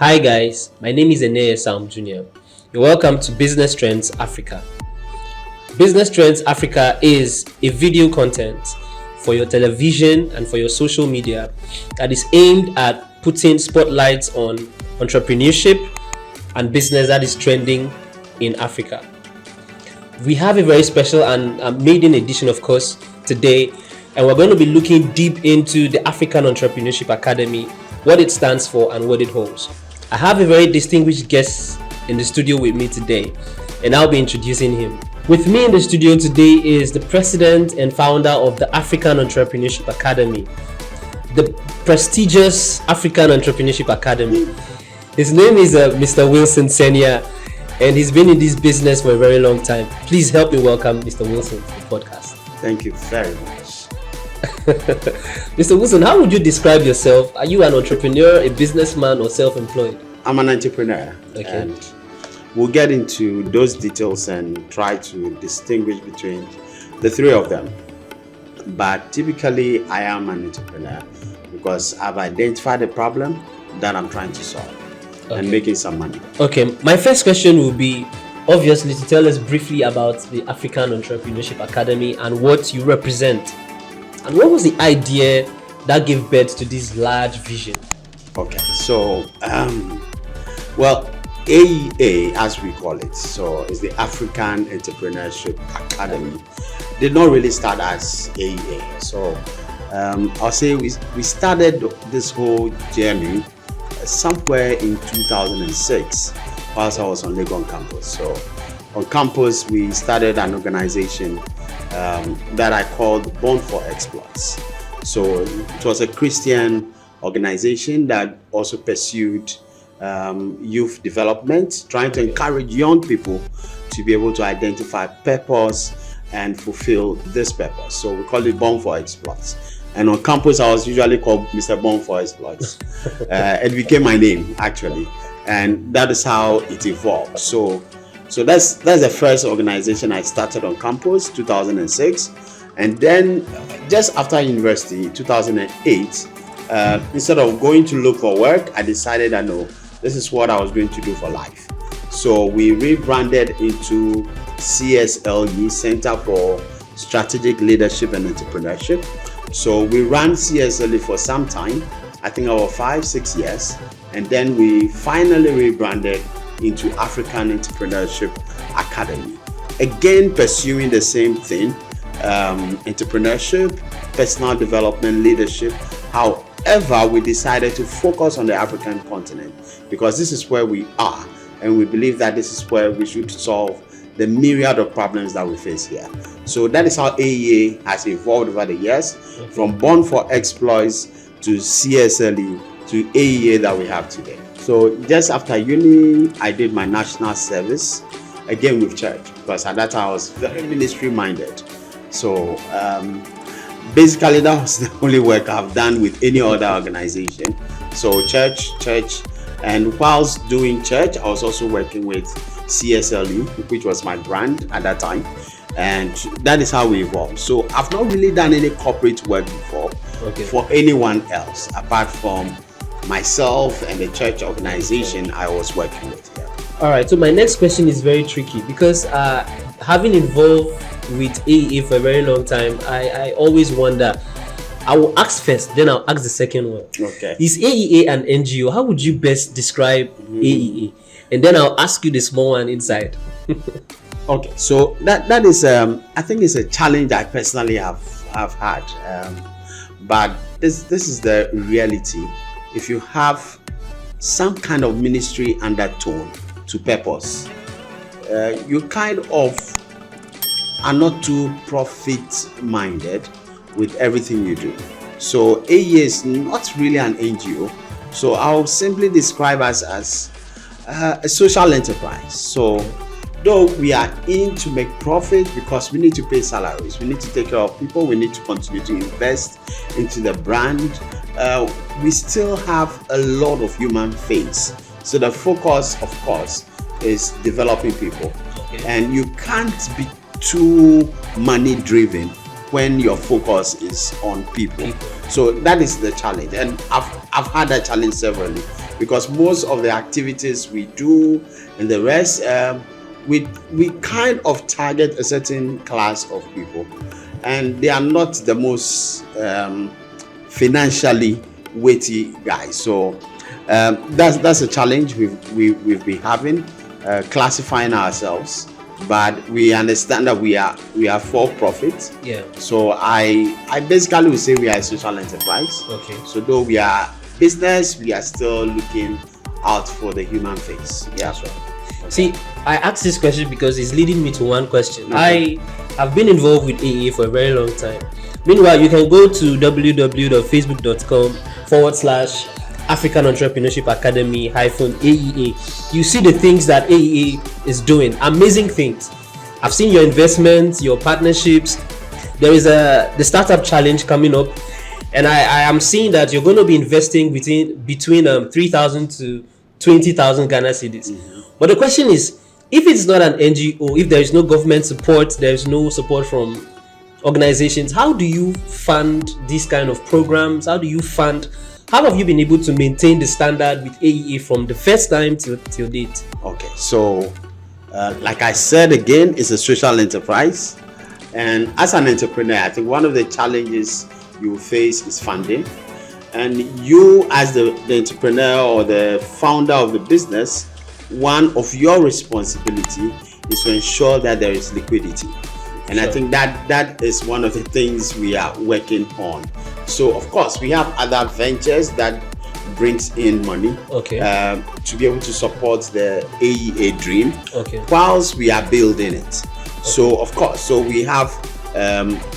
Hi guys, my name is Eneye Sam Jr. You're welcome to Business Trends Africa. Business Trends Africa is a video content for your television and for your social media that is aimed at putting spotlights on entrepreneurship and business that is trending in Africa. We have a very special and maiden edition, of course, today, and we're going to be looking deep into the African Entrepreneurship Academy, what it stands for and what it holds. I have a very distinguished guest in the studio with me today, and I'll be introducing him. With me in the studio today is the president and founder of the African Entrepreneurship Academy, the prestigious African Entrepreneurship Academy. His name is Mr. Wilson Senior, and he's been in this business for a very long time. Please help me welcome Mr. Wilson to the podcast. Thank you very much. Mr. Wilson, how would you describe yourself? Are you an entrepreneur, a businessman, or self-employed? I'm an entrepreneur, and we'll get into those details and try to distinguish between the three of them. But typically, I am an entrepreneur because I've identified a problem that I'm trying to solve and making some money. Okay, my first question will be, obviously, to tell us briefly about the African Entrepreneurship Academy and what you represent. And what was the idea that gave birth to this large vision? Okay, so, AEA, as we call it, so it's the African Entrepreneurship Academy, did not really start as AEA. So, I'll say we started this whole journey somewhere in 2006 whilst I was on Legon campus. So, on campus, we started an organization that I called Born for Exploits. So it was a Christian organization that also pursued youth development, trying to encourage young people to be able to identify purpose and fulfill this purpose. So we called it Born for Exploits. And on campus, I was usually called Mr. Born for Exploits. It became my name, actually. And that is how it evolved. So that's the first organization I started on campus, 2006. And then just after university, 2008, instead of going to look for work, I decided this is what I was going to do for life. So we rebranded into CSLE, Center for Strategic Leadership and Entrepreneurship. So we ran CSLE for some time, I think over 5-6 years. And then we finally rebranded into African Entrepreneurship Academy. Again, pursuing the same thing, entrepreneurship, personal development, leadership. However, we decided to focus on the African continent because this is where we are, and we believe that this is where we should solve the myriad of problems that we face here. So that is how AEA has evolved over the years, from Born for Exploits to CSLE to AEA that we have today. So just after uni, I did my national service, again with church, because at that time I was very ministry minded. So basically that was the only work I've done with any other organization. So church, and whilst doing church, I was also working with CSLE, which was my brand at that time. And that is how we evolved. So I've not really done any corporate work before for anyone else, apart from myself and the church organization I was working with here. All right, so my next question is very tricky because having involved with AEA for a very long time, I always wonder. I will ask first, then I'll ask the second one. Okay. Is AEA an NGO? How would you best describe AEA? And then I'll ask you the small one inside. Okay, so that is I think it's a challenge I personally have had, but this is the reality. If you have some kind of ministry undertone to purpose, you kind of are not too profit minded with everything you do. So AEA is not really an NGO. So I'll simply describe us as a social enterprise. So though we are in to make profit because we need to pay salaries, we need to take care of people, we need to continue to invest into the brand, we still have a lot of human face. So the focus, of course, is developing people. And you can't be too money driven when your focus is on people. So that is the challenge, and I've had that challenge severally, because most of the activities we do and the rest, we kind of target a certain class of people, and they are not the most financially weighty guys. So that's a challenge we've been having, classifying ourselves. But we understand that we are for profit. Yeah. So I basically would say we are a social enterprise. Okay. So though we are business, we are still looking out for the human face. Yeah. That's right. See, I asked this question because it's leading me to one question. Okay. I have been involved with AEA for a very long time. Meanwhile, you can go to www.facebook.com/African Entrepreneurship Academy -AEA. You see the things that AEA is doing, amazing things. I've seen your investments, your partnerships. There is the startup challenge coming up, and I am seeing that you're going to be investing between 3,000 to 20,000 Ghana cedis. But the question is, if it's not an NGO, if there is no government support, there is no support from organizations, how do you fund these kind of programs? How have you been able to maintain the standard with AEA from the first time till date? Okay, so like I said again, it's a social enterprise, and as an entrepreneur, I think one of the challenges you face is funding. And you, as the entrepreneur or the founder of the business, one of your responsibility is to ensure that there is liquidity. And I think that is one of the things we are working on. So of course we have other ventures that brings in money, okay, to be able to support the AEA dream, okay, whilst we are building it. Okay. So of course, so we have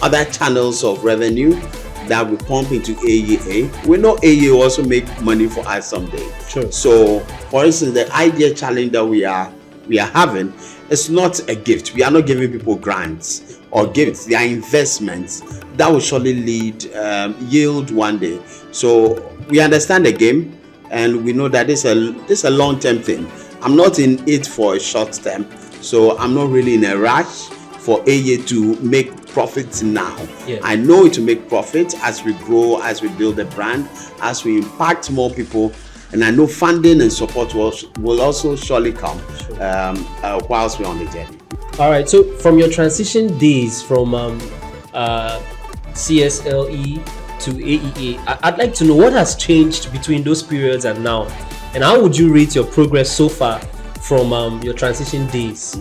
other channels of revenue that we pump into AEA. We know AEA will also make money for us someday. Sure. So for instance, the idea challenge that we are having, it's not a gift. We are not giving people grants or gifts. They are investments that will surely yield one day. So we understand the game, and we know that this is a long-term thing. I'm not in it for a short term, so I'm not really in a rush for AEA to make profits now. Yeah. I know it to make profit as we grow, as we build a brand, as we impact more people. And I know funding and support will also surely come, sure, whilst we're on the journey. All right. So from your transition days from CSLE to AEA, I'd like to know what has changed between those periods and now, and how would you rate your progress so far from your transition days?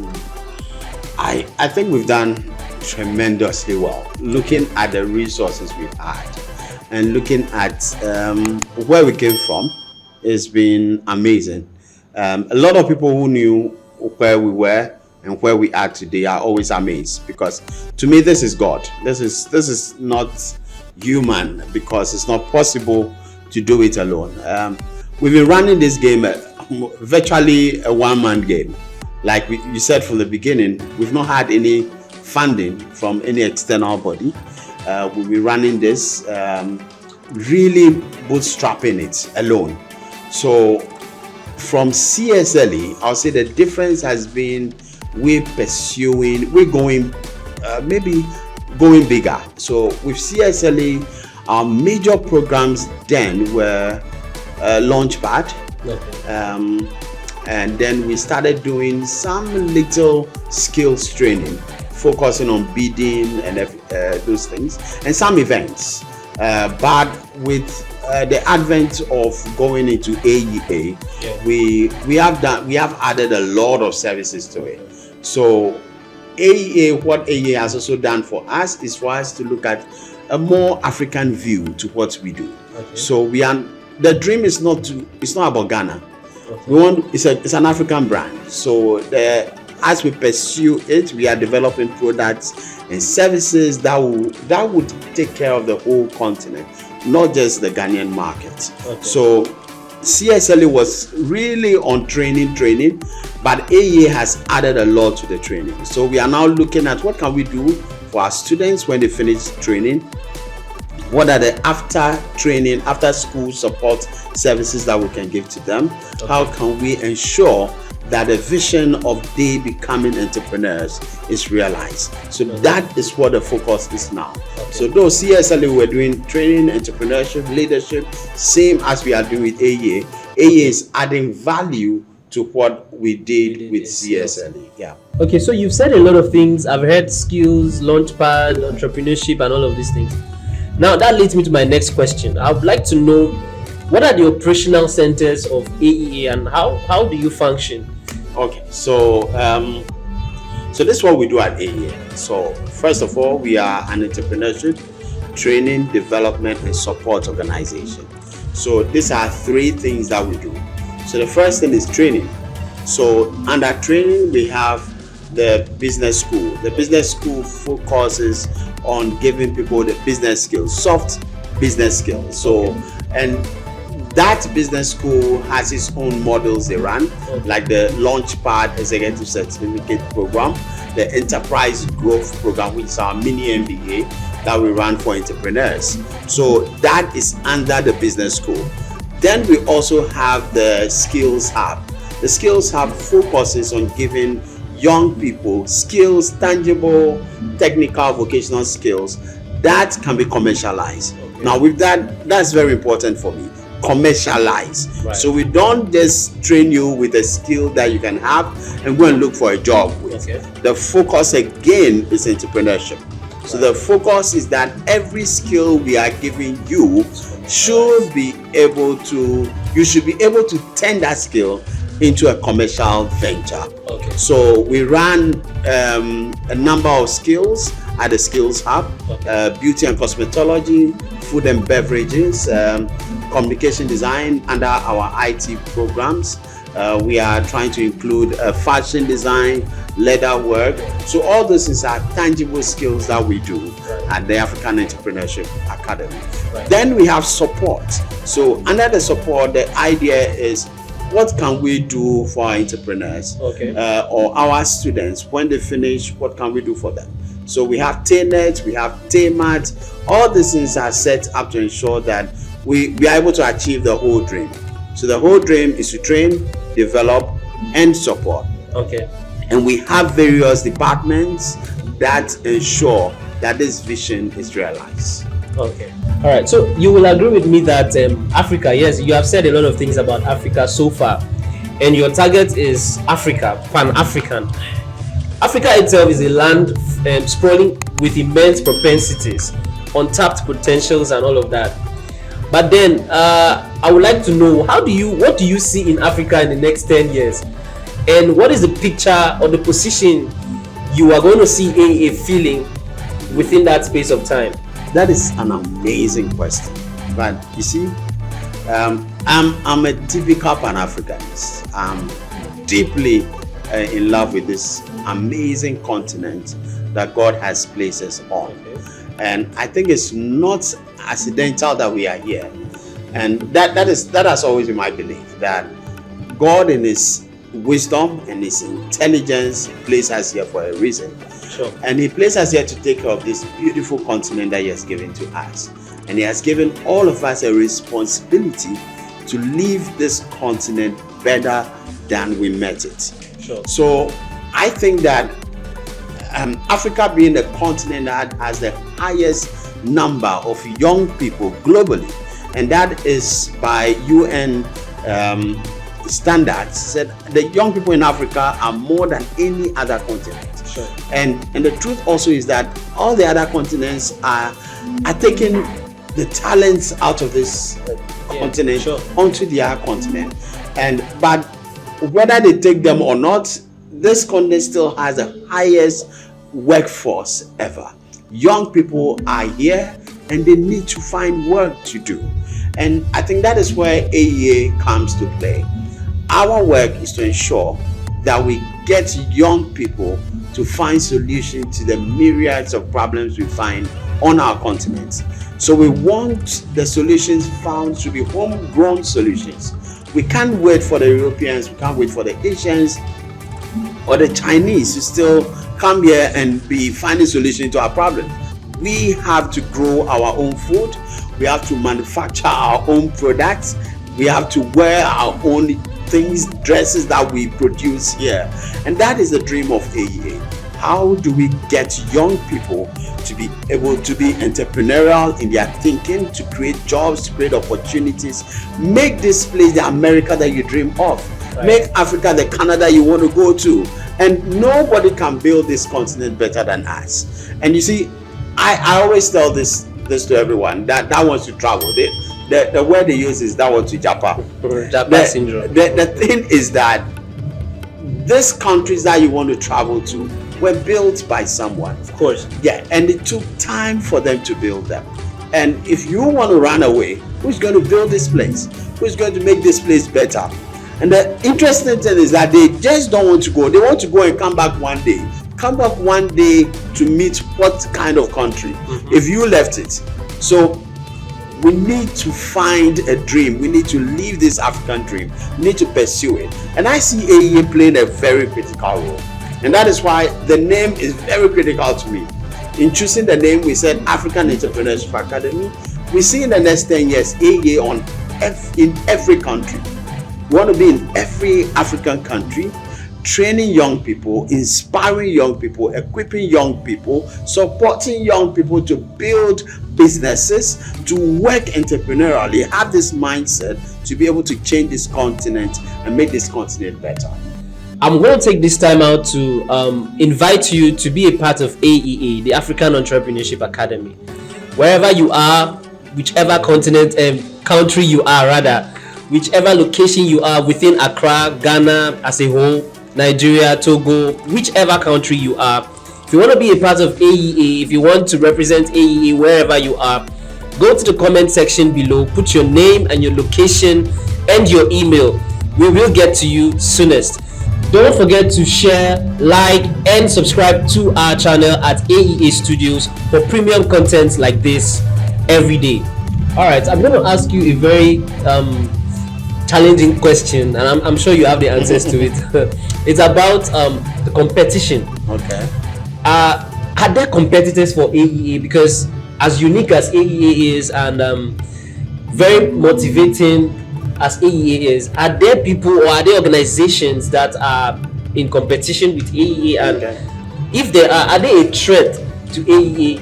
I think we've done tremendously well, looking at the resources we've had and looking at where we came from. It's been amazing. A lot of people who knew where we were and where we are today are always amazed, because to me this is God. This is not human, because it's not possible to do it alone. We've been running this game virtually a one-man game. Like you said from the beginning, we've not had any funding from any external body. We'll be running this, really bootstrapping it alone. So from CSLE, I'll say the difference has been we're going bigger. So with CSLE, our major programs then were Launchpad. Okay. And then we started doing some little skills training, focusing on bidding and those things, and some events. But with the advent of going into AEA, yeah, we have added a lot of services to it. So what AEA has also done for us is for us to look at a more African view to what we do. Okay. So the dream is not about Ghana. Okay. It's an African brand. So as we pursue it, we are developing products and services that would take care of the whole continent, not just the Ghanaian market. Okay. So CSLE was really on training, but AEA has added a lot to the training. So we are now looking at what can we do for our students when they finish training. What are the after school support services that we can give to them? Okay. How can we ensure that the vision of they becoming entrepreneurs is realized? So that is what the focus is now. So those CSLE we're doing training, entrepreneurship, leadership, same as we are doing with AEA. AEA is adding value to what we did with CSLE. Yeah. Okay, so you've said a lot of things. I've heard skills, Launchpad, entrepreneurship, and all of these things. Now that leads me to my next question. I would like to know, what are the operational centers of AEA and how do you function? Okay, so this is what we do at AEA. So first of all, we are an entrepreneurship, training, development, and support organization. So these are three things that we do. So the first thing is training. So under training, we have the business school. The business school focuses on giving people the business skills, soft business skills. So, and that business school has its own models they run, like the Launchpad Executive Certificate Program, the Enterprise Growth Program, which is our mini MBA that we run for entrepreneurs. So that is under the business school. Then we also have the Skills Hub. The Skills Hub focuses on giving young people skills, tangible, technical, vocational skills that can be commercialized. Now with that, that's very important for me. Commercialize. Right. So we don't just train you with a skill that you can have and go and look for a job with. The focus again is entrepreneurship. So the focus is that every skill we are giving you should be able to, you should be able to turn that skill into a commercial venture. So we run a number of skills at the Skills Hub, beauty and cosmetology, food and beverages, communication design under our IT programs. We are trying to include fashion design, leather work. So all those things are tangible skills that we do at the African Entrepreneurship Academy. Then we have support. So under the support, the idea is, what can we do for our entrepreneurs or our students when they finish? What can we do for them? So we have TNET, we have TMAT. All these things are set up to ensure that we are able to achieve the whole dream. So the whole dream is to train, develop, and support. And we have various departments that ensure that this vision is realized. All right, so you will agree with me that Africa, yes, you have said a lot of things about Africa so far, and your target is Africa, Pan-African. Africa itself is a land sprawling with immense propensities, untapped potentials, and all of that. But then I would like to know, what do you see in Africa in the next 10 years? And what is the picture or the position you are going to see AEA filling within that space of time? That is an amazing question. But you see, I'm a typical Pan-Africanist. I'm deeply in love with this amazing continent that God has placed us on. And I think it's not accidental that we are here. And that has always been my belief, that God in his wisdom and his intelligence placed us here for a reason. And he placed us here to take care of this beautiful continent that he has given to us. And he has given all of us a responsibility to leave this continent better than we met it. So I think that Africa being the continent that has the highest number of young people globally, and that is by UN standards, said the young people in Africa are more than any other continent. And the truth also is that all the other continents are taking the talents out of this continent onto their continent. But whether they take them or not, this continent still has the highest workforce ever. Young people are here and they need to find work to do. And I think that is where AEA comes to play. Our work is to ensure that we get young people to find solutions to the myriads of problems we find on our continent. So we want the solutions found to be homegrown solutions. We can't wait for the Europeans, we can't wait for the Asians or the Chinese to still come here and be finding solutions to our problems. We have to grow our own food, we have to manufacture our own products, we have to wear our own things, dresses that we produce here. And that is the dream of AEA. how do we get young people to be able to be entrepreneurial in their thinking, to create jobs, to create opportunities, make this place the America that you dream of, make Africa the Canada you want to go to. And nobody can build this continent better than us. And you see, I always tell this to everyone that wants to travel. The word they use is that wants to Japan. Japan syndrome. The thing is that these countries that you want to travel to were built by someone. Of course. Yeah, and it took time for them to build them. And if you want to run away, who's going to build this place? Who's going to make this place better? And the interesting thing is that they just don't want to go. They want to go and come back one day. Come back one day to meet what kind of country if you left it. So we need to find a dream. We need to live this African dream. We need to pursue it. And I see AEA playing a very critical role. And that is why the name is very critical to me. In choosing the name, we said African Entrepreneurship Academy. We see in the next 10 years AEA in every country. We want to be in every African country, training young people, inspiring young people, equipping young people, supporting young people to build businesses, to work entrepreneurially, have this mindset to be able to change this continent and make this continent better. I'm going to take this time out to invite you to be a part of AEA, the African Entrepreneurship Academy. Wherever you are, whichever continent and country you are rather, whichever location you are within Accra, Ghana as a whole, Nigeria, Togo, whichever country you are, if you want to be a part of AEA, if you want to represent AEA wherever you are, go to the comment section below, put your name and your location and your email. We will get to you soonest. Don't forget to share, like, and subscribe to our channel at AEA Studios for premium content like this every day. All right, I'm going to ask you a very challenging question, and I'm sure you have the answers to it. It's about the competition. Okay. Are there competitors for AEA? Because as unique as AEA is and very motivating as AEA is, are there people or are there organizations that are in competition with AEA? And if there are they a threat to AEA?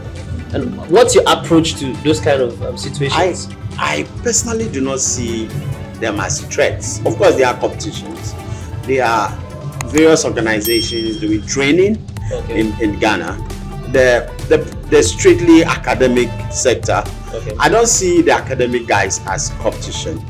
And what's your approach to those kind of situations? I personally do not see them as threats. Of course, there are competitions. There are various organizations doing training in Ghana. The strictly academic sector. I don't see the academic guys as competition.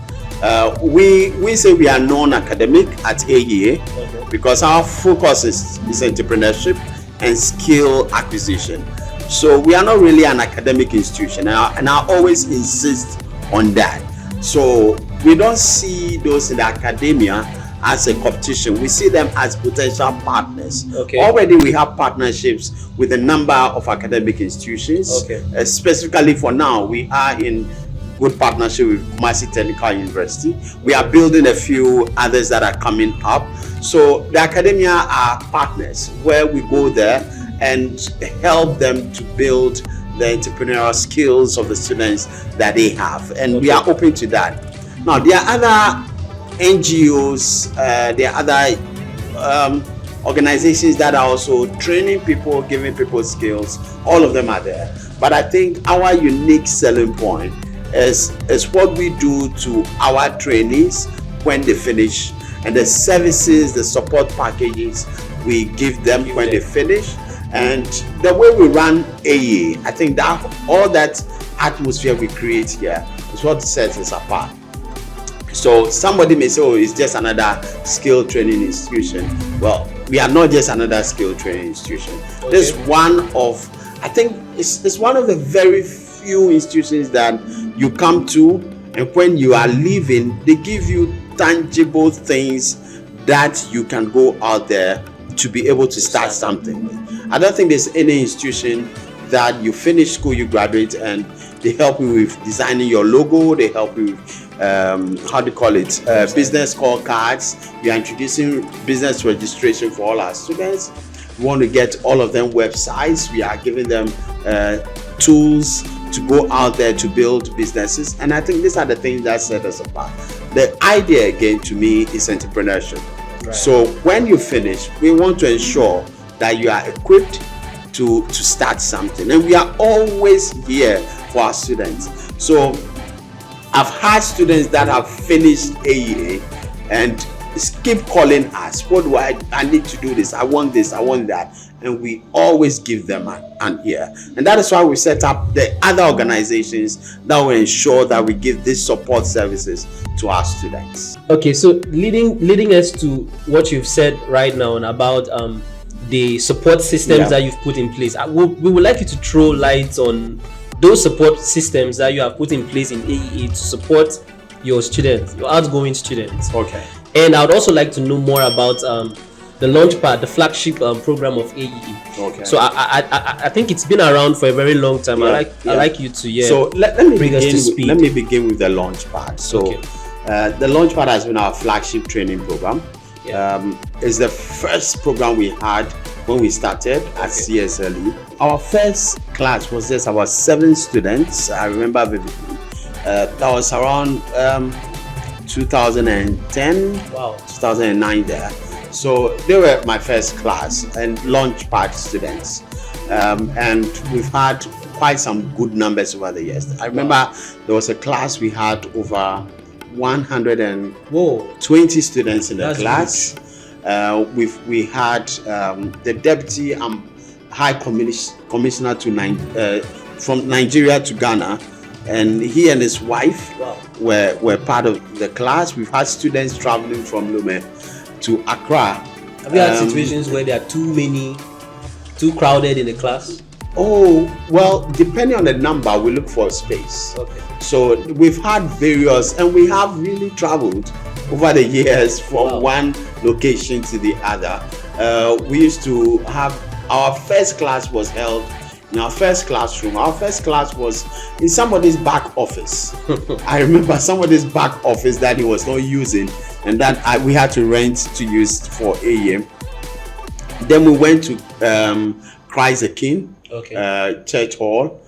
We say we are non-academic at AEA because our focus is entrepreneurship and skill acquisition. So we are not really an academic institution, and I always insist on that. So we don't see those in the academia as a competition. We see them as potential partners. Already we have partnerships with a number of academic institutions. Specifically for now, we are in good partnership with Kumasi Technical University. We are building a few others that are coming up. So the academia are partners where we go there and help them to build the entrepreneurial skills of the students that they have. And we are open to that. Now, there are other NGOs, there are other organizations that are also training people, giving people skills. All of them are there. But I think our unique selling point is what we do to our trainees when they finish, and the services, the support packages we give them when they finish, and the way we run AEA. I think that all that atmosphere we create here is what sets us apart. So somebody may say, oh, it's just another skill training institution. Well, we are not just another skill training institution. This is one of, I think it's one of the very few institutions that you come to, and when you are leaving, they give you tangible things that you can go out there to be able to start something. I don't think there's any institution that you finish school, you graduate, and they help you with designing your logo, they help you with business scorecards. We are introducing business registration for all our students. We want to get all of them websites. We are giving them tools to go out there to build businesses. And I think these are the things that set us apart. The idea again to me is entrepreneurship. So when you finish, we want to ensure that you are equipped to start something. And we are always here for our students. So I've had students that have finished AEA and keep calling us, what do I need to do this, I want this, I want that, and we always give them an ear. And that is why we set up the other organizations that will ensure that we give these support services to our students. Okay, so leading us to what you've said right now about the support systems that you've put in place, we would like you to throw light on those support systems that you have put in place in AEA to support your students, your outgoing students. Okay. And I would also like to know more about the Launchpad, the flagship program of AEE. Okay. So I think it's been around for a very long time. I like you to So let me bring us to speed. Let me begin with the Launchpad. So the Launchpad has been our flagship training program. It's the first program we had when we started at CSLE. Our first class was just about 7 students. I remember vividly. That was around 2010, 2009 there. So they were my first class and Launchpad students. And we've had quite some good numbers over the years. I remember there was a class we had over 120 students in the class. We had the deputy high commissioner to from Nigeria to Ghana, and he and his wife were part of the class. We've had students traveling from Lome to Accra. Have you had situations where there are too crowded in the class? Oh, well, depending on the number, we look for space. Okay. So we've had various, and we have really traveled over the years from one location to the other. We used to have, our first class was held in our first classroom. Our first class was in somebody's back office. I remember somebody's back office that he was not using, and that we had to rent to use for AM. Then we went to Christ the King Church Hall.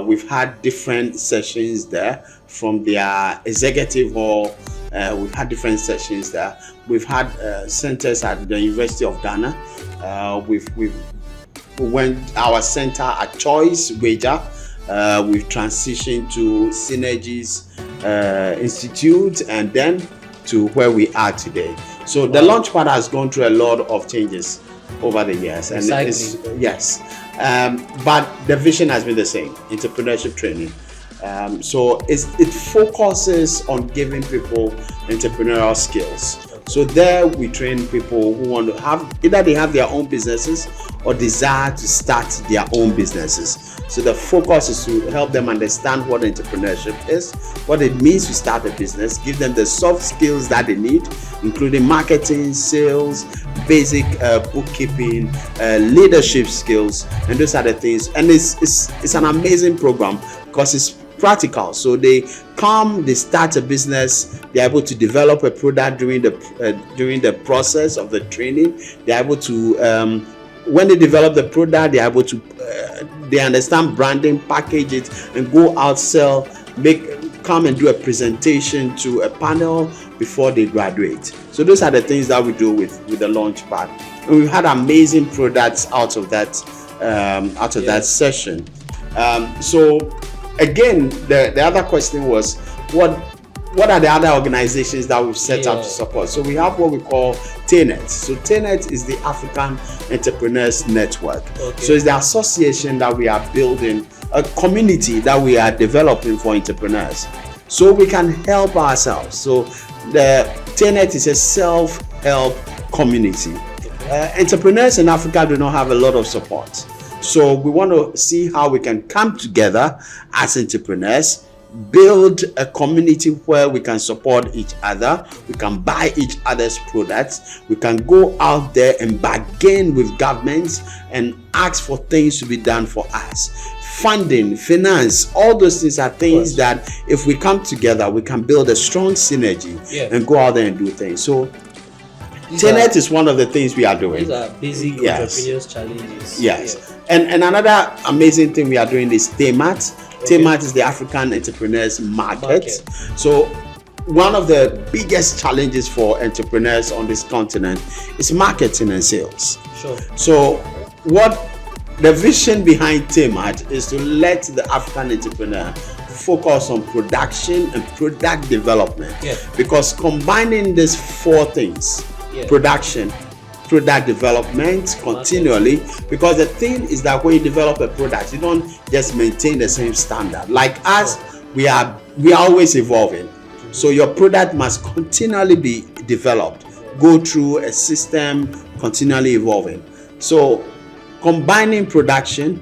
We've had different sessions there from their executive hall. We've had different sessions there. We've had centers at the University of Ghana. We went our center at Choice Wager. We've transitioned to Synergies Institute, and then to where we are today. So the Launchpad has gone through a lot of changes over the years, and but the vision has been the same: entrepreneurship training. So it focuses on giving people entrepreneurial skills. So there we train people who want to have, either they have their own businesses or desire to start their own businesses. So the focus is to help them understand what entrepreneurship is, what it means to start a business, give them the soft skills that they need, including marketing, sales, basic bookkeeping, leadership skills, and those are the things. And it's an amazing program because it's practical. So they come, they start a business, they're able to develop a product during the process of the training. They're able to when they develop the product, they're able to they understand branding, package it, and go out, sell, come and do a presentation to a panel before they graduate. So those are the things that we do with the Launchpad, and we've had amazing products out of that that session. So again, the other question was, what are the other organizations that we've set up to support? So we have what we call TNET. So TNET is the African Entrepreneurs Network. So it's the association that we are building, a community that we are developing for entrepreneurs, so we can help ourselves. So the TNET is a self-help community. Entrepreneurs in Africa do not have a lot of support. So we want to see how we can come together as entrepreneurs, build a community where we can support each other, we can buy each other's products, we can go out there and bargain with governments and ask for things to be done for us. Funding, finance, all those things are things that if we come together, we can build a strong synergy and go out there and do things. So TNET is one of the things we are doing. These are basic entrepreneurs challenges. And another amazing thing we are doing is TMAT. TMAT is the African Entrepreneurs Market. So one of the biggest challenges for entrepreneurs on this continent is marketing and sales. Sure. So what the vision behind TMAT is to let the African entrepreneur focus on production and product development. Yeah. Because combining these four things, production, product development continually, because the thing is that when you develop a product, you don't just maintain the same standard. Like us, we are always evolving. So your product must continually be developed, go through a system, continually evolving. So combining production,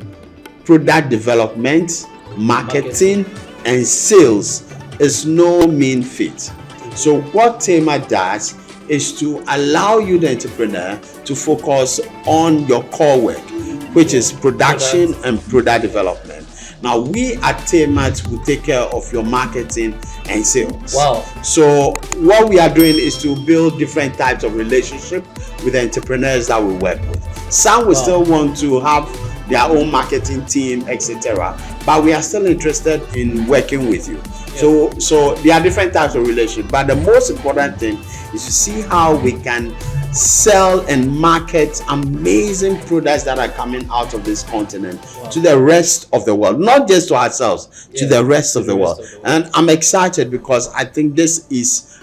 product development, marketing, and sales is no mean feat. So what TMAT does is to allow you, the entrepreneur, to focus on your core work, which is production and product development. Now, we at TMAT will take care of your marketing and sales. Wow. So what we are doing is to build different types of relationship with the entrepreneurs that we work with. Some will still want to have their own marketing team, etc. But we are still interested in working with you. So there are different types of relationship. But the most important thing is to see how we can sell and market amazing products that are coming out of this continent to the rest of the world, not just to ourselves, to the rest of the world. And I'm excited because I think this is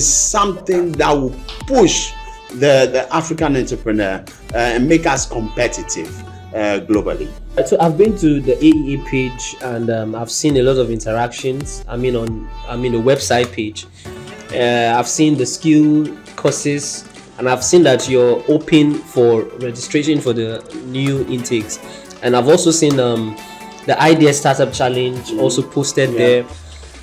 something that will push the African entrepreneur and make us competitive globally. So I've been to the AEA page and I've seen a lot of interactions. On the website page. I've seen the skill courses, and I've seen that you're open for registration for the new intakes. And I've also seen the Idea Startup Challenge also posted there,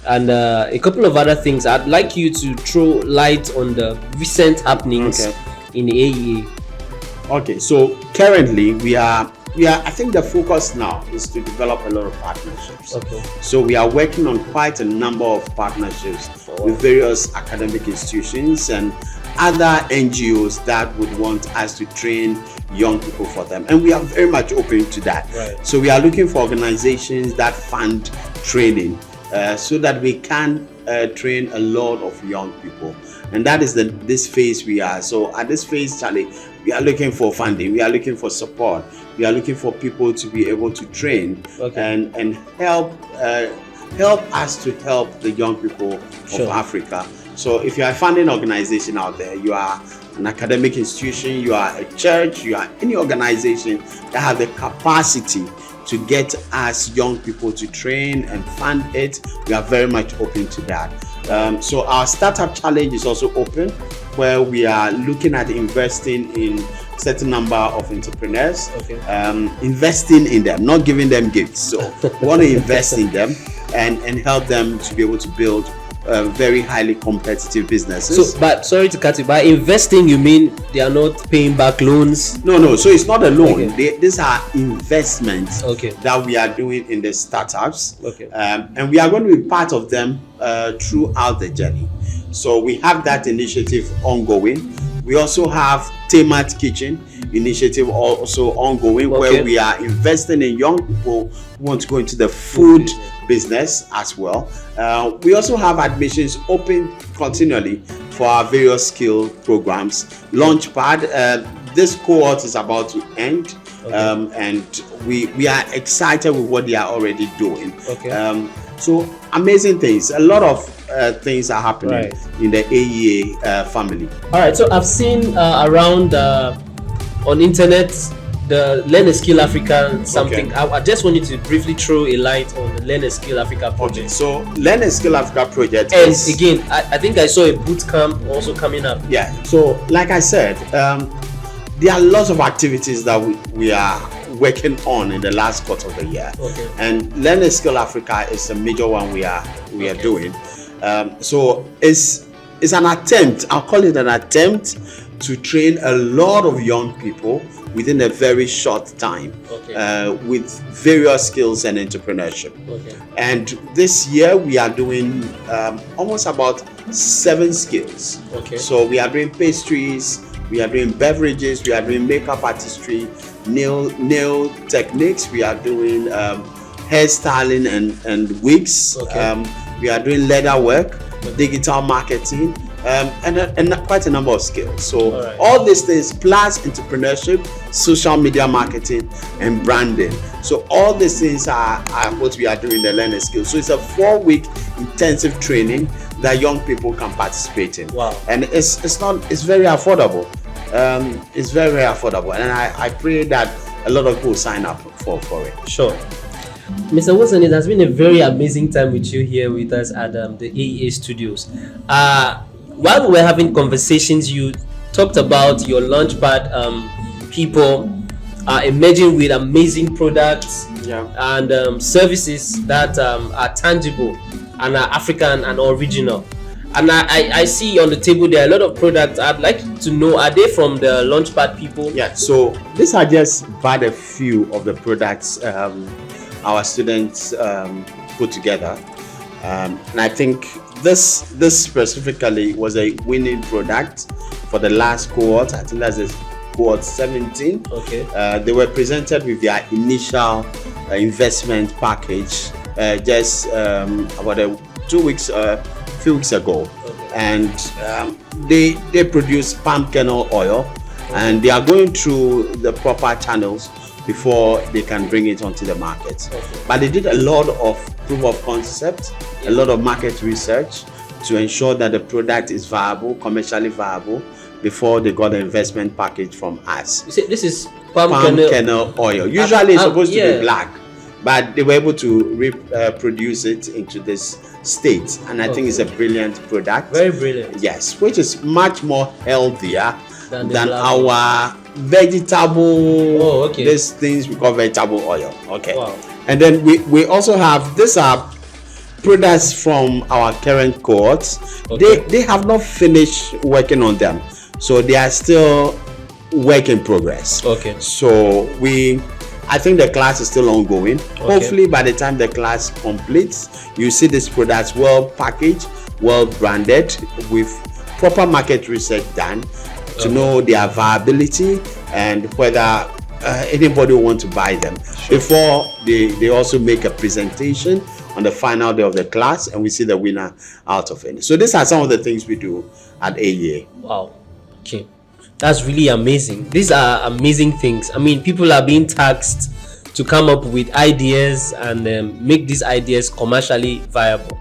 and a couple of other things. I'd like you to throw light on the recent happenings in the AEA. Okay, so currently we are I think the focus now is to develop a lot of partnerships. Okay. So we are working on quite a number of partnerships with various academic institutions and other NGOs that would want us to train young people for them, and we are very much open to that. Right. So we are looking for organizations that fund training so that we can train a lot of young people, and that is this phase we are. So at this phase, Charlie, we are looking for funding, we are looking for support, we are looking for people to be able to train and help us to help the young people of Africa. So if you are a funding organization out there, you are an academic institution, you are a church, you are any organization that have the capacity to get us young people to train and fund it, we are very much open to that. So our startup challenge is also open, where we are looking at investing in certain number of entrepreneurs, investing in them, not giving them gifts. So we want to invest in them and help them to be able to build very highly competitive businesses. So, but sorry to cut you, by investing you mean they are not paying back loans? No, so it's not a loan. These are investments that we are doing in the startups, and we are going to be part of them throughout the journey. So we have that initiative ongoing. We also have TMAT Kitchen initiative also ongoing, where we are investing in young people who want to go into the food business as well. We also have admissions open continually for our various skill programs. Launchpad, this cohort is about to end, and we are excited with what they are already doing. So amazing things, a lot of things are happening in the AEA family. All right, so I've seen around on internet the Learn a Skill Africa something. I just wanted to briefly throw a light on the Learn a Skill Africa project. So Learn a Skill Africa project, and again I think I saw a boot camp also coming up. So like I said, there are lots of activities that we are working on in the last quarter of the year, and Learn a Skill Africa is a major one we are doing. So it's an attempt, I'll call it an attempt, to train a lot of young people within a very short time with various skills and entrepreneurship. And this year we are doing almost about 7 skills. So we are doing pastries, we are doing beverages, we are doing makeup artistry, nail techniques, we are doing hairstyling and wigs, we are doing leather work, digital marketing, and quite a number of skills. So All right. all these things plus entrepreneurship, social media marketing, and branding. So all these things are what we are doing in the learning skills. So it's a 4-week intensive training that young people can participate in. Wow. And it's very affordable. It's very, very affordable, and I pray that a lot of people sign up for it. Sure. Mr. Wilson, it has been a very amazing time with you here with us at the AEA studios. While we were having conversations, you talked about your Launchpad people emerging with amazing products and services that are tangible and are African and original. And I see on the table there are a lot of products. I'd like to know, are they from the Launchpad people? Yeah, so these are just but a few of the products our students put together. And I think this specifically was a winning product for the last cohort. I think that's the cohort 17. Okay. They were presented with their initial investment package just about a few weeks ago. Okay. And they produce palm kernel oil, and they are going through the proper channels before they can bring it onto the market. Okay. But they did a lot of proof of concept, a lot of market research to ensure that the product is viable, commercially viable, before they got the investment package from us. You say this is palm kernel oil. Usually it's supposed to be black, but they were able to produce it into this state, and I think it's a brilliant product. Very brilliant. Yes, which is much more healthier than our vegetable. Oh, okay. These things we call vegetable oil. Okay. Wow. And then we also have these are products from our current cohorts. Okay. They have not finished working on them, so they are still work in progress. Okay. So I think the class is still ongoing. Okay. Hopefully by the time the class completes, you see these products well packaged, well branded, with proper market research done to know their viability and whether anybody want to buy them. Sure. Before they also make a presentation on the final day of the class, and we see the winner out of it. So these are some of the things we do at AEA. Wow. Okay. That's really amazing. These are amazing things. I mean, people are being taxed to come up with ideas and make these ideas commercially viable.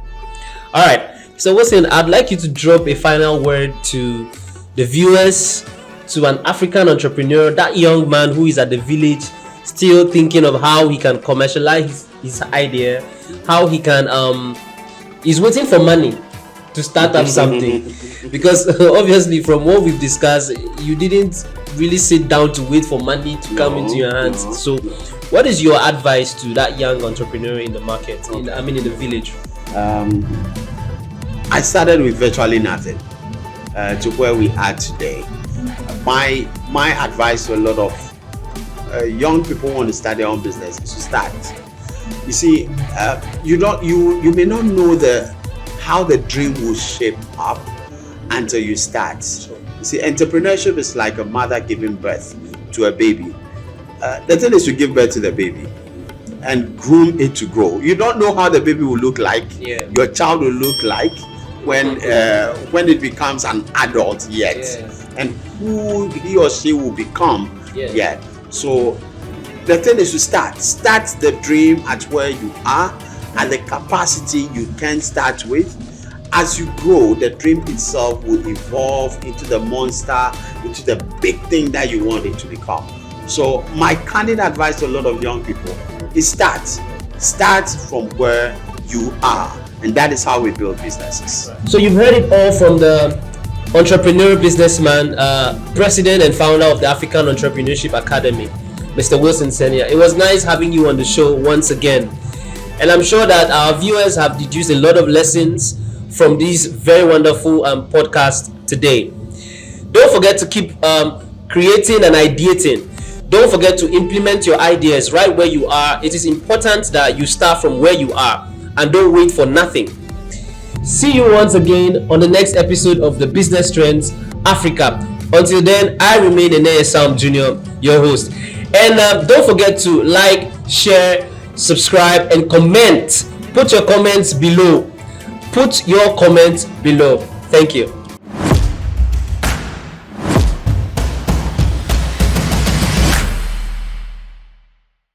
All right. So, Wilson, I'd like you to drop a final word to the viewers, to an African entrepreneur, that young man who is at the village, still thinking of how he can commercialize his idea, how he can he's waiting for money to start up something, because obviously from what we've discussed, you didn't really sit down to wait for money to come into your hands. So what is your advice to that young entrepreneur in the market, in the village? I started with virtually nothing to where we are today. My advice to a lot of young people who want to start their own business is to start. You see, you may not know how the dream will shape up until you start. You see, entrepreneurship is like a mother giving birth to a baby. The thing is to give birth to the baby and groom it to grow. You don't know how the baby will look like, your child will look like when it becomes an adult yet, and who he or she will become yet. So the thing is to start the dream at where you are, at the capacity you can start with. As you grow, the dream itself will evolve into the monster, into the big thing that you want it to become. So my candid advice to a lot of young people is start from where you are, and that is how we build businesses. So you've heard it all from the entrepreneur, businessman, president and founder of the African Entrepreneurship Academy, Mr. Wilson Senior. It was nice having you on the show once again. And I'm sure that our viewers have deduced a lot of lessons from this very wonderful podcast today. Don't forget to keep creating and ideating. Don't forget to implement your ideas right where you are. It is important that you start from where you are and don't wait for nothing. See you once again on the next episode of the Business Trends Africa. Until then, I remain Eneye Sam Jr., your host. And don't forget to like, share, subscribe, and comment. Put your comments below. Put your comments below. Thank you.